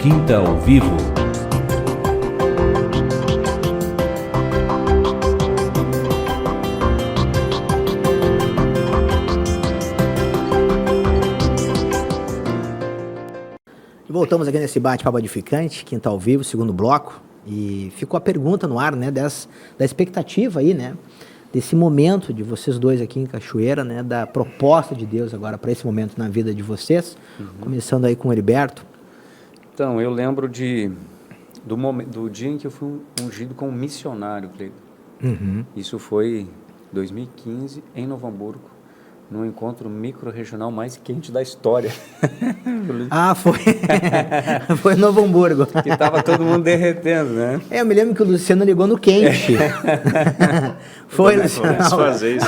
Quinta ao Vivo. Voltamos aqui nesse bate-papo edificante, Quinta ao Vivo, segundo bloco, e ficou a pergunta no ar, né, da expectativa aí, né, desse momento de vocês dois aqui em Cachoeira, né, da proposta de Deus agora para esse momento na vida de vocês, começando aí com o Heriberto. Então, eu lembro do dia em que eu fui ungido como missionário, Cleiton. Isso foi 2015, em Novo Hamburgo, no encontro micro-regional mais quente da história. Ah, foi. Foi em Novo Hamburgo. Que estava todo mundo derretendo, né? Eu me lembro que o Luciano ligou no quente. Foi, Luciano,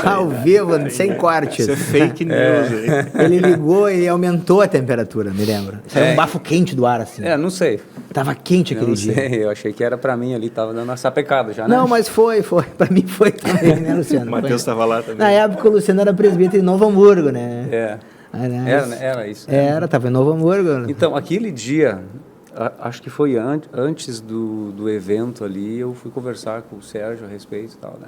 ao vivo, sem cortes. Isso é fake news. Ele ligou e aumentou a temperatura, me lembro. Era um bafo quente do ar, assim. Não sei. Tava quente aquele dia. Não sei, eu achei que era pra mim ali, tava dando uma sapecada já, né? Não, mas foi. Pra mim foi também, né, Luciano? O Matheus estava lá também. Na época o Luciano era presbítero em Novo Hamburgo, né? Era isso. Tava em Novo Hamburgo. Então, aquele dia, acho que foi antes do evento ali, eu fui conversar com o Sérgio a respeito e tal, né?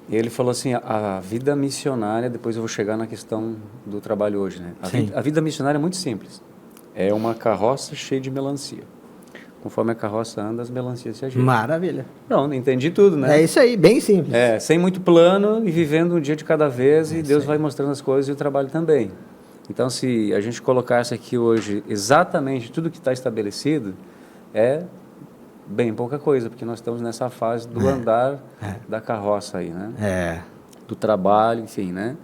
E ele falou assim, a vida missionária, depois eu vou chegar na questão do trabalho hoje, né? A vida missionária é muito simples. É uma carroça cheia de melancia. Conforme a carroça anda, as melancias se agitam. Maravilha. Pronto, entendi tudo, né? É isso aí, bem simples. Sem muito plano e vivendo um dia de cada vez, e Deus aí. vai mostrando as coisas e o trabalho também. Então, se a gente colocasse aqui hoje exatamente tudo que está estabelecido, é bem pouca coisa, porque nós estamos nessa fase do andar da carroça aí, né? Do trabalho, enfim, né?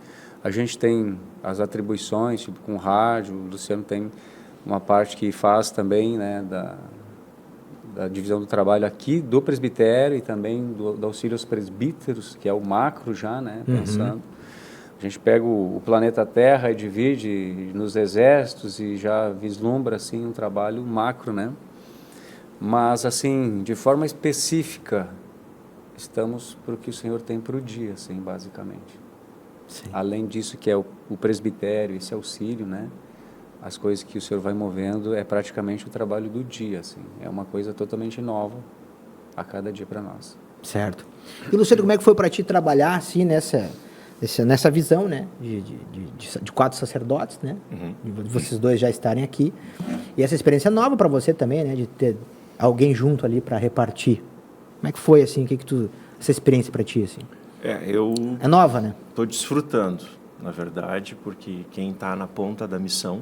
A gente tem as atribuições, tipo com rádio, o Luciano tem uma parte que faz também, né, da divisão do trabalho aqui do presbitério e também do auxílio aos presbíteros, que é o macro já, né, pensando. A gente pega o planeta Terra e divide nos exércitos e já vislumbra, assim, um trabalho macro, né? Mas, assim, de forma específica, estamos para o que o Senhor tem para o dia, assim, basicamente. Sim. Além disso, que é o presbitério, esse auxílio, né? As coisas que o Senhor vai movendo é praticamente o trabalho do dia, assim. É uma coisa totalmente nova a cada dia para nós. Certo. E, Luciano, como é que foi para ti trabalhar, assim, nessa visão, né? De 4 sacerdotes, né? De vocês dois já estarem aqui. E essa experiência nova para você também, né? De ter alguém junto ali para repartir. Como é que foi, assim? Essa experiência para ti, assim? É nova, né? Estou desfrutando, na verdade, porque quem está na ponta da missão,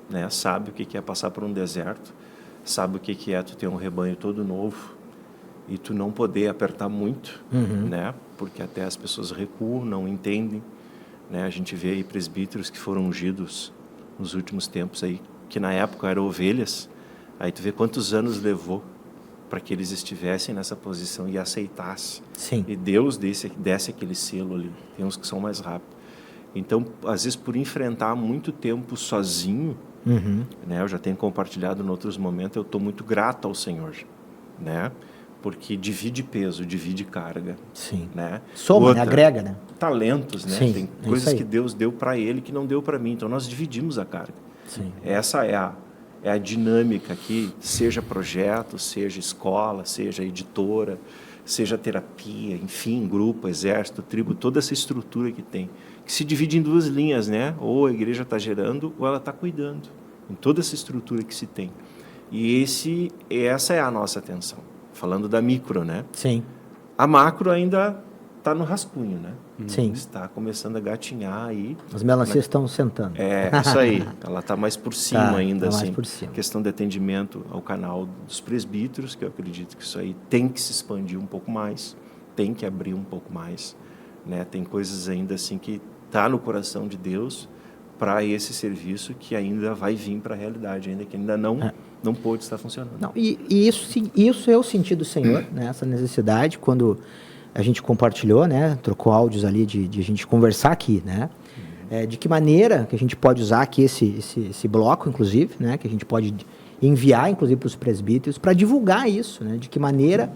né, sabe o que é passar por um deserto, sabe o que é tu ter um rebanho todo novo e tu não poder apertar muito, né? Porque até as pessoas recuam, não entendem, né? A gente vê aí presbíteros que foram ungidos nos últimos tempos aí, que na época eram ovelhas, aí tu vê quantos anos levou para que eles estivessem nessa posição e aceitassem. Sim. E Deus desse aquele selo ali. Tem uns que são mais rápidos. Então, às vezes, por enfrentar muito tempo sozinho, né? Eu já tenho compartilhado em outros momentos, eu estou muito grato ao Senhor, né? Porque divide peso, divide carga. Sim. Né? Soma, né? Agrega, né? Talentos, né? Sim, tem coisas que Deus deu para ele que não deu para mim. Então, nós dividimos a carga. Sim. Essa é a dinâmica aqui, seja projeto, seja escola, seja editora, seja terapia, enfim, grupo, exército, tribo, toda essa estrutura que tem, que se divide em 2 linhas, né? Ou a igreja está gerando ou ela está cuidando, em toda essa estrutura que se tem. E essa é a nossa atenção, falando da micro, né? Sim. A macro ainda está no rascunho, né? Sim. Está começando a gatinhar aí. As melancias estão sentando. Isso aí. Ela está mais por cima ainda, tá mais assim. por cima. Questão de atendimento ao canal dos presbíteros, que eu acredito que isso aí tem que se expandir um pouco mais, tem que abrir um pouco mais, né? Tem coisas ainda assim que tá no coração de Deus para esse serviço que ainda vai vir para a realidade, ainda que ainda não pôde estar funcionando. Não, e isso eu senti do Senhor, né? Essa necessidade, quando a gente compartilhou, né? Trocou áudios ali de a gente conversar aqui, né? De que maneira que a gente pode usar aqui esse bloco, inclusive, né? Que a gente pode enviar, inclusive, para os presbíteros, para divulgar isso, né? De que maneira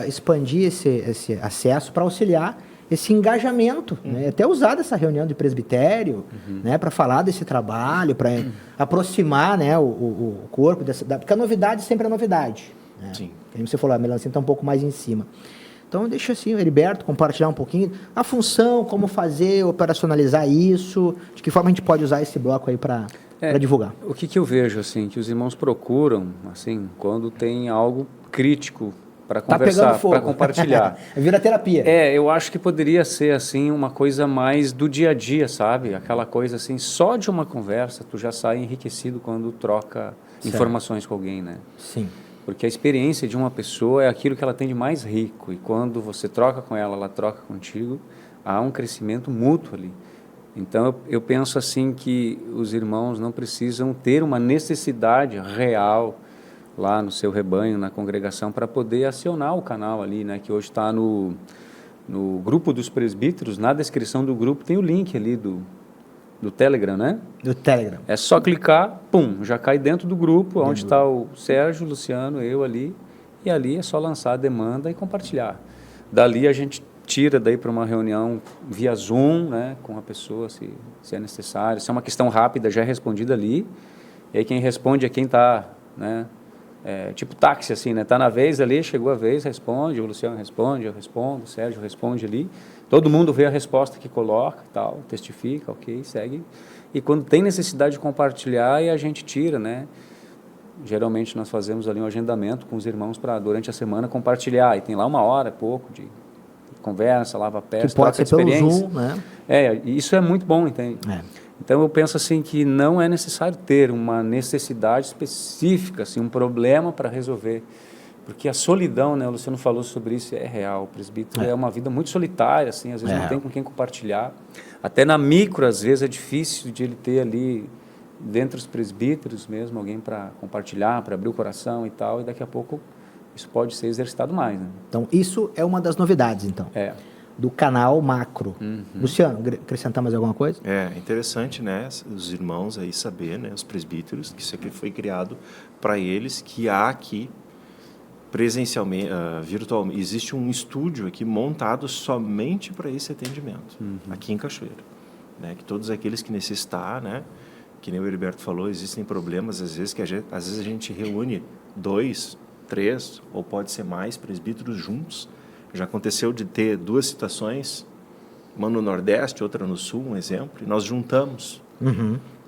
expandir esse acesso para auxiliar esse engajamento, né? Até usar dessa reunião de presbitério, né? Para falar desse trabalho, para aproximar, né? o corpo, porque a novidade sempre é novidade. Né? Sim. Como você falou, a melancia está um pouco mais em cima. Então, deixa assim, o Heriberto compartilhar um pouquinho a função, como fazer, operacionalizar isso, de que forma a gente pode usar esse bloco aí para divulgar. O que eu vejo, assim, que os irmãos procuram, assim, quando tem algo crítico para conversar, para compartilhar. Vira terapia. Eu acho que poderia ser, assim, uma coisa mais do dia a dia, sabe? Aquela coisa, assim, só de uma conversa, tu já sai enriquecido quando troca informações com alguém, né? Sim. Porque a experiência de uma pessoa é aquilo que ela tem de mais rico. E quando você troca com ela, ela troca contigo, há um crescimento mútuo ali. Então, eu penso assim que os irmãos não precisam ter uma necessidade real lá no seu rebanho, na congregação, para poder acionar o canal ali, né? Que hoje está no grupo dos presbíteros. Na descrição do grupo tem o link ali do Telegram, né? Do Telegram. É só clicar, pum, já cai dentro do grupo, onde está o Sérgio, o Luciano, eu ali, e ali é só lançar a demanda e compartilhar. Dali a gente tira daí para uma reunião via Zoom, né, com a pessoa, se é necessário. Se é uma questão rápida, já é respondida ali, e aí quem responde é quem está, né, tipo táxi, assim, né, está na vez ali, chegou a vez, responde, o Luciano responde, eu respondo, o Sérgio responde ali, todo mundo vê a resposta que coloca, tal, testifica, ok, segue. E quando tem necessidade de compartilhar, aí a gente tira, né? Geralmente nós fazemos ali um agendamento com os irmãos para, durante a semana, compartilhar. E tem lá 1 hora, pouco, de conversa, lava pés, que pode ser troca de pelo experiência. Zoom, né? E isso é muito bom, entende? Então, eu penso assim que não é necessário ter uma necessidade específica, assim, um problema para resolver. Porque a solidão, né, o Luciano falou sobre isso, é real. O presbítero é uma vida muito solitária, assim, às vezes não tem com quem compartilhar. Até na micro, às vezes, é difícil de ele ter ali, dentre os presbíteros mesmo, alguém para compartilhar, para abrir o coração e tal, e daqui a pouco isso pode ser exercitado mais. Né? Então, isso é uma das novidades, então, do canal macro. Luciano, acrescentar mais alguma coisa? É interessante, né, os irmãos aí saber, né, os presbíteros, que isso aqui foi criado para eles, que há aqui presencialmente, virtualmente, existe um estúdio aqui montado somente para esse atendimento, aqui em Cachoeira, né, que todos aqueles que necessitar, né, que nem o Heriberto falou, existem problemas, às vezes a gente reúne 2, 3, ou pode ser mais presbíteros juntos. Já aconteceu de ter 2 situações, uma no Nordeste, outra no Sul, um exemplo, e nós juntamos,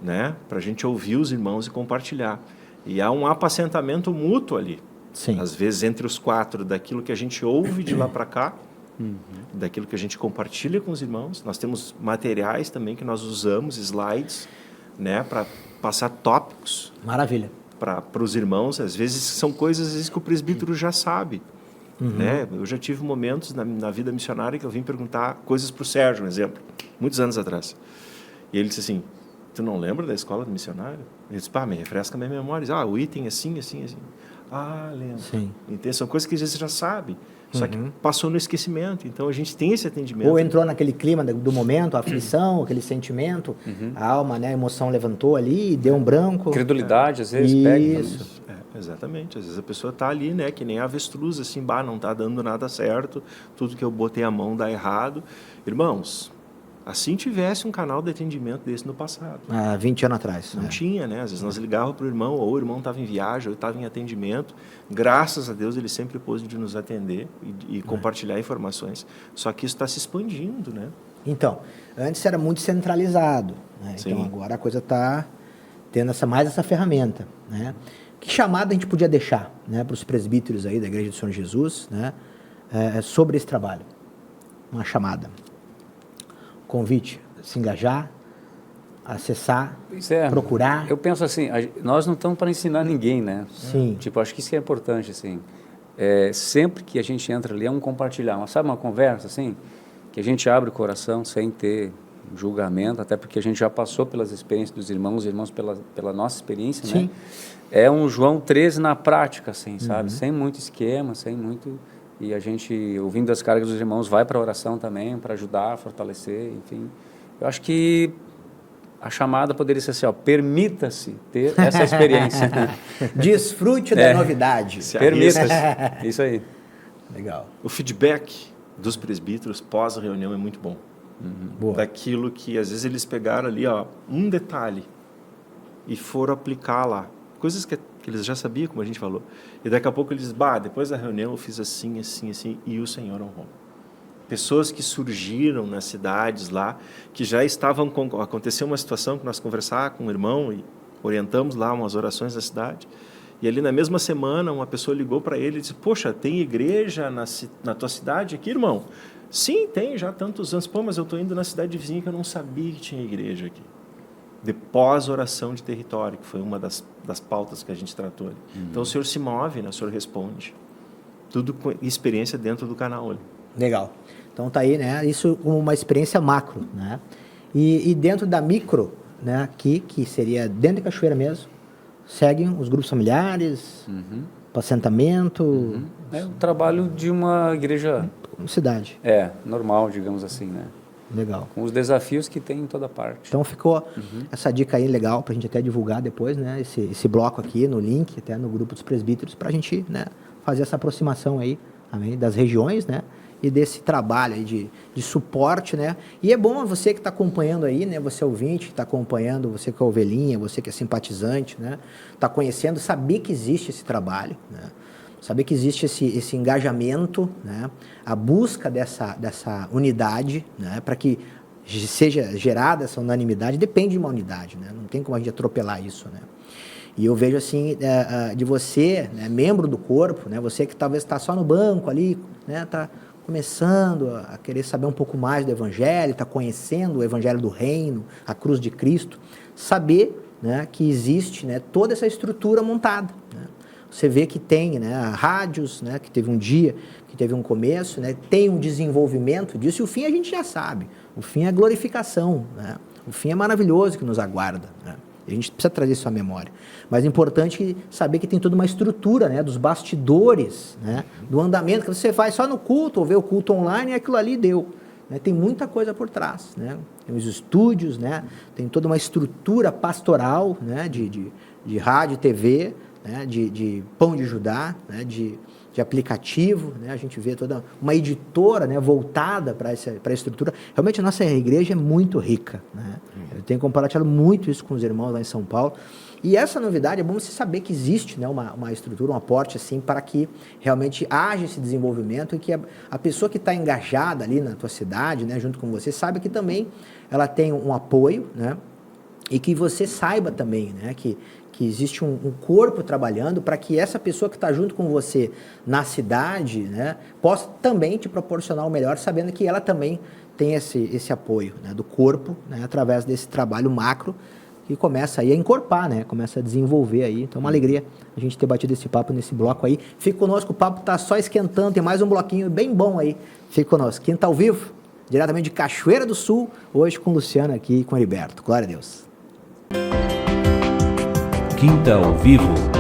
né, para a gente ouvir os irmãos e compartilhar. E há um apacentamento mútuo ali. Sim. Às vezes entre os 4, daquilo que a gente ouve de lá para cá, daquilo que a gente compartilha com os irmãos. Nós temos materiais também que nós usamos, slides, né, para passar tópicos. Maravilha. Para os irmãos, às vezes são coisas às vezes, que o presbítero já sabe. Né? Eu já tive momentos na vida missionária que eu vim perguntar coisas para o Sérgio, um exemplo, muitos anos atrás. E ele disse assim, tu não lembra da escola do missionário? Ele disse, me refresca a minha memória. O item assim, assim, assim. Lembro. Sim. Então, são coisas que às vezes você já sabe, só que passou no esquecimento. Então, a gente tem esse atendimento. Ou entrou naquele clima do momento, a aflição, aquele sentimento, a alma, né, a emoção levantou ali e deu um branco. Credulidade, às vezes, Isso. pega. Exatamente. Às vezes a pessoa está ali, né, que nem a avestruz, assim, não está dando nada certo, tudo que eu botei a mão dá errado. Irmãos, assim tivesse um canal de atendimento desse no passado. 20 anos atrás. Não tinha, né? Às vezes nós ligávamos para o irmão, ou o irmão estava em viagem, ou estava em atendimento. Graças a Deus ele sempre pôs de nos atender e compartilhar informações. Só que isso está se expandindo, né? Então, antes era muito centralizado, né? Então agora a coisa está tendo mais essa ferramenta, né? Que chamada a gente podia deixar, né, para os presbíteros aí da Igreja do Senhor Jesus, né, sobre esse trabalho? Uma chamada. Convite, se engajar, acessar, procurar. Eu penso assim, nós não estamos para ensinar ninguém, né? Sim. Tipo, acho que isso que é importante, assim. Sempre que a gente entra ali, é um compartilhar. Sabe uma conversa, assim? Que a gente abre o coração sem ter julgamento, até porque a gente já passou pelas experiências dos irmãos, os irmãos pela nossa experiência, Sim. né? É um João 13 na prática, assim, sabe? Sem muito esquema, sem muito... E a gente, ouvindo as cargas dos irmãos, vai para a oração também, para ajudar, fortalecer, enfim. Eu acho que a chamada poderia ser assim, permita-se ter essa experiência. Desfrute da novidade. Permita-se. Isso aí. Legal. O feedback, dos presbíteros pós-reunião é muito bom. Boa. Daquilo que às vezes eles pegaram ali, ó, um detalhe e foram aplicar lá. Coisas que eles já sabiam, como a gente falou. E daqui a pouco eles, depois da reunião eu fiz assim, assim, assim, e o Senhor honrou. Pessoas que surgiram nas cidades lá, que já estavam... Aconteceu uma situação que nós conversávamos com um irmão e orientamos lá umas orações na cidade. E ali na mesma semana, uma pessoa ligou para ele e disse, poxa, tem igreja na tua cidade aqui, irmão? Sim, tem já há tantos anos. Pô, mas eu estou indo na cidade vizinha que eu não sabia que tinha igreja aqui. De pós-oração de território, que foi uma das pautas que a gente tratou ali. Então o Senhor se move, né? O Senhor responde. Tudo com experiência dentro do canal ali. Legal. Então tá aí, né? Isso como uma experiência macro, né? E dentro da micro, né? Aqui, que seria dentro de Cachoeira mesmo, seguem os grupos familiares, apacentamento... É o trabalho de uma igreja... Cidade. Normal, digamos assim, né? Legal. Com os desafios que tem em toda parte. Então ficou essa dica aí legal pra gente até divulgar depois, né? Esse bloco aqui no link, até no grupo dos presbíteros, pra gente, né, fazer essa aproximação aí, amém, das regiões, né? E desse trabalho aí de suporte, né? E é bom você que está acompanhando aí, né? Você ouvinte que está acompanhando, você que é ovelhinha, você que é simpatizante, né? Está conhecendo, saber que existe esse trabalho, né? Saber que existe esse engajamento, né? A busca dessa unidade, né? Para que seja gerada essa unanimidade, depende de uma unidade, né? Não tem como a gente atropelar isso, né? E eu vejo assim, de você, né, membro do corpo, né? Você que talvez está só no banco ali, né? Está começando a querer saber um pouco mais do Evangelho, está conhecendo o Evangelho do Reino, a cruz de Cristo, saber, né, que existe, né, toda essa estrutura montada, né? Você vê que tem, né, rádios, né, que teve um dia, que teve um começo, né, tem um desenvolvimento disso, e o fim a gente já sabe. O fim é a glorificação, né? O fim é maravilhoso que nos aguarda, né? A gente precisa trazer isso à memória. Mas é importante saber que tem toda uma estrutura, né, dos bastidores, né, do andamento, que você faz só no culto, ou vê o culto online e aquilo ali deu. Né? Tem muita coisa por trás. Né? Tem os estúdios, né? Tem toda uma estrutura pastoral, né, de rádio, TV, né, de Pão de Judá, né, de aplicativo, né? A gente vê toda uma editora, né, voltada para a estrutura. Realmente a nossa igreja é muito rica, né? Eu tenho compartilhado muito isso com os irmãos lá em São Paulo. E essa novidade é bom você saber que existe, né, uma estrutura, um aporte assim, para que realmente haja esse desenvolvimento e que a pessoa que está engajada ali na tua cidade, né, junto com você, sabe que também ela tem um apoio, né? E que você saiba também, né, que existe um corpo trabalhando para que essa pessoa que está junto com você na cidade, né, possa também te proporcionar o melhor, sabendo que ela também tem esse apoio, né, do corpo, né, através desse trabalho macro que começa aí a encorpar, né, começa a desenvolver aí. Então, uma alegria a gente ter batido esse papo nesse bloco aí. Fique conosco, o papo está só esquentando, tem mais um bloquinho bem bom aí. Fique conosco. Quinta ao vivo, diretamente de Cachoeira do Sul, hoje com o Luciano aqui e com o Heriberto. Glória a Deus. Quinta ao vivo.